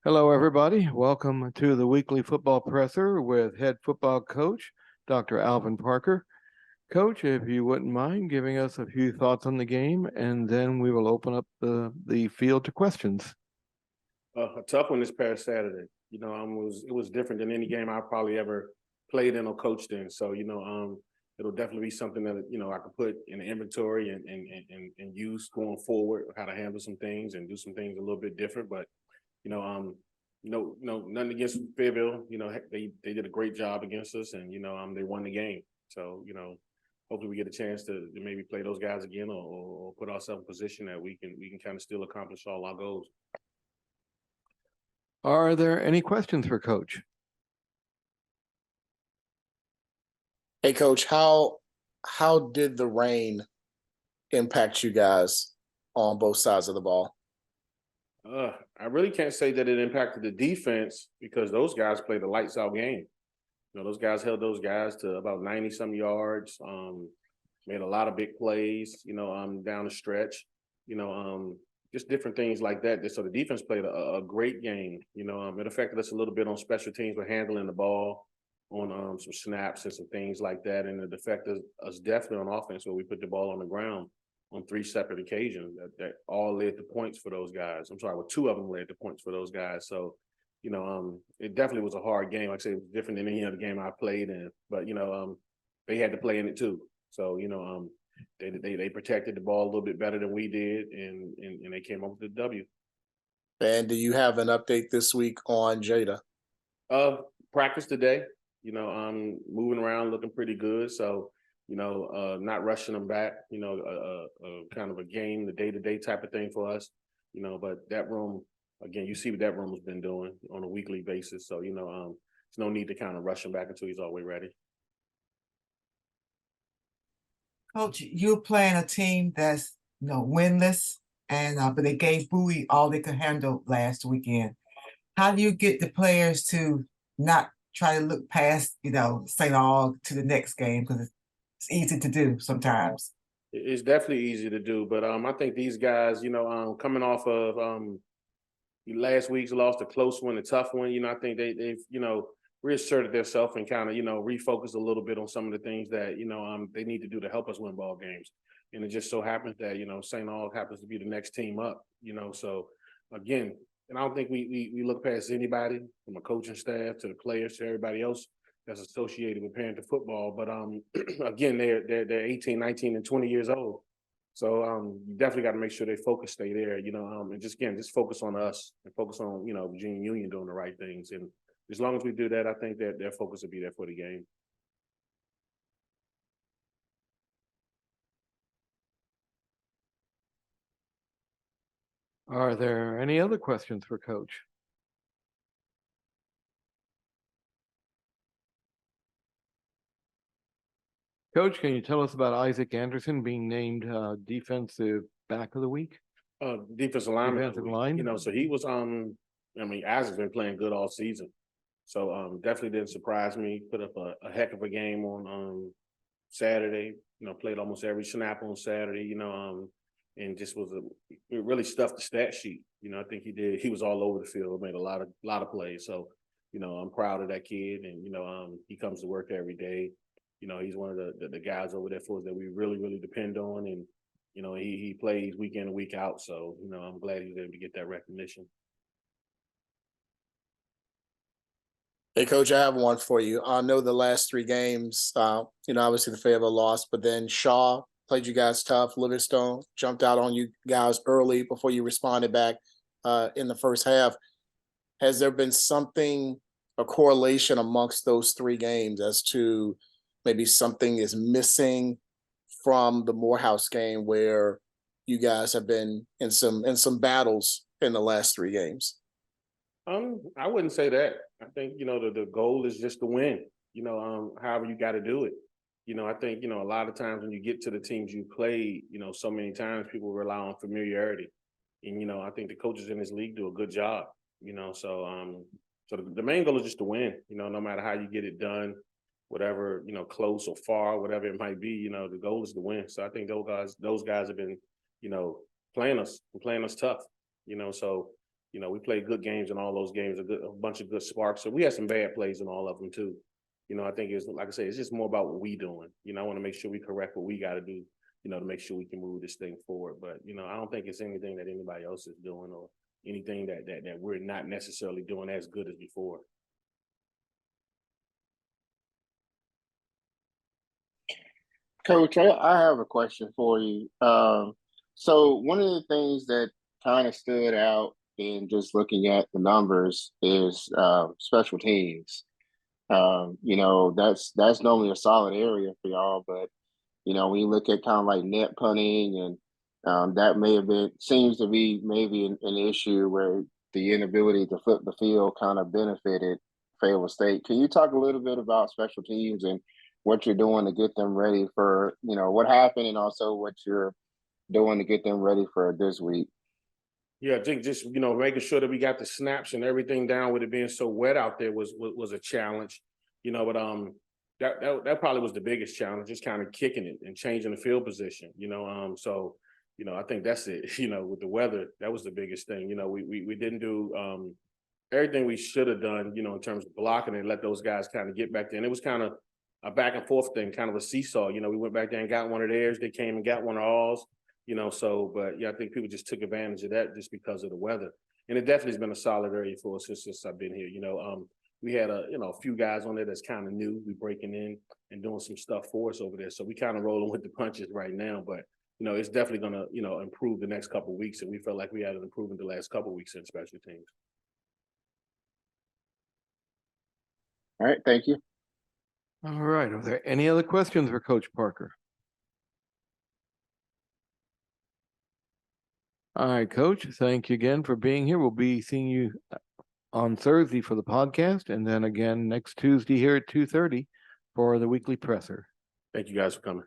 Hello, everybody. Welcome to the weekly football presser with head football coach, Dr. Alvin Parker. Coach, if you wouldn't mind giving us a few thoughts on the game, and then we will open up the field to questions. A tough one this past Saturday. It was different than any game I probably ever played in or coached in. So it'll definitely be something that I could put in the inventory and use going forward, how to handle some things and do some things a little bit different. But nothing against Fayetteville. They did a great job against us, and they won the game. So hopefully we get a chance to maybe play those guys again, or put ourselves in a position that we can kind of still accomplish all our goals. Are there any questions for Coach? Hey, Coach, how did the rain impact you guys on both sides of the ball? I really can't say that it impacted the defense because those guys played a lights out game. Those guys held those guys to about 90-some yards, made a lot of big plays, down the stretch, just different things like that. So the defense played a great game. It affected us a little bit on special teams with handling the ball on some snaps and some things like that. And it affected us definitely on offense where we put the ball on the ground on 3 separate occasions that all led to points for those guys. I'm sorry, well, 2 of them led to points for those guys. So, it definitely was a hard game. Like I said, it was different than any other game I played in, but, they had to play in it too. So, they protected the ball a little bit better than we did, and they came up with the W. And do you have an update this week on Jada? Practice today. I'm moving around, looking pretty good. So, not rushing them back. Kind of a game, the day-to-day type of thing for us. But that room, again, you see what that room has been doing on a weekly basis. So, there's no need to kind of rush him back until he's all the way ready. Coach, you're playing a team that's winless, and but they gave Bowie all they could handle last weekend. How do you get the players to not try to look past St. Aug to the next game, because it's easy to do sometimes? It's definitely easy to do, but I think these guys, coming off of last week's loss, a close one, a tough one, I think they've reasserted themselves and kind of refocused a little bit on some of the things that they need to do to help us win ball games. And it just so happens that St. Aug happens to be the next team up. So again, and I don't think we look past anybody, from a coaching staff to the players to everybody else that's associated with Panther football. But again, they're 18, 19, and 20 years old. So you definitely got to make sure they stay there, and just focus on us and focus on, Virginia Union doing the right things. And as long as we do that, I think that their focus will be there for the game. Are there any other questions for Coach? Coach, can you tell us about Isaac Anderson being named defensive back of the week? Defensive lineman. Defensive line. So he was Isaac's been playing good all season. So definitely didn't surprise me. Put up a heck of a game on Saturday. Played almost every snap on Saturday. And just it really stuffed the stat sheet. I think he did. He was all over the field, made a lot of plays. So I'm proud of that kid, and he comes to work every day. He's one of the guys over there for us that we really, really depend on, and he plays week in and week out. So I'm glad he's able to get that recognition. Hey, Coach, I have one for you. I know the last 3 games, obviously the Fayetteville lost, but then Shaw played you guys tough. Livingstone jumped out on you guys early before you responded back in the first half. Has there been a correlation amongst those 3 games as to maybe something is missing from the Morehouse game where you guys have been in some battles in the last 3 games? I wouldn't say that. I think, the goal is just to win, however you got to do it. I think, a lot of times when you get to the teams you play, so many times people rely on familiarity. And, I think the coaches in this league do a good job, so the main goal is just to win, no matter how you get it done, whatever, close or far, whatever it might be, the goal is to win. So I think those guys have been, playing us tough, so We played good games in all those games, a bunch of good sparks. So we had some bad plays in all of them too. I think it's, like I say, it's just more about what we doing. I want to make sure we correct what we got to do, to make sure we can move this thing forward. But, I don't think it's anything that anybody else is doing or anything that we're not necessarily doing as good as before. Coach, I have a question for you. So one of the things that kind of stood out in just looking at the numbers is special teams. That's normally a solid area for y'all, but when you look at kind of like net punting and that may have been seems to be maybe an issue where the inability to flip the field kind of benefited Fayetteville State. Can you talk a little bit about special teams and what you're doing to get them ready for, what happened and also what you're doing to get them ready for this week? Yeah, I think just, making sure that we got the snaps and everything down with it being so wet out there was a challenge, but that probably was the biggest challenge, just kind of kicking it and changing the field position, so, I think that's it, with the weather, that was the biggest thing. We didn't do everything we should have done, in terms of blocking and let those guys kind of get back there. And it was kind of a back and forth thing, kind of a seesaw. We went back there and got one of theirs. They came and got one of ours, but yeah, I think people just took advantage of that just because of the weather. And it definitely has been a solid area for us since I've been here. We had a few guys on there that's kind of new. We breaking in and doing some stuff for us over there. So we kind of rolling with the punches right now, but it's definitely gonna, improve the next couple of weeks. And we felt like we had an improvement the last couple of weeks in special teams. All right, thank you. All right. Are there any other questions for Coach Parker? All right, Coach. Thank you again for being here. We'll be seeing you on Thursday for the podcast, and then again next Tuesday here at 2:30 for the weekly presser. Thank you guys for coming.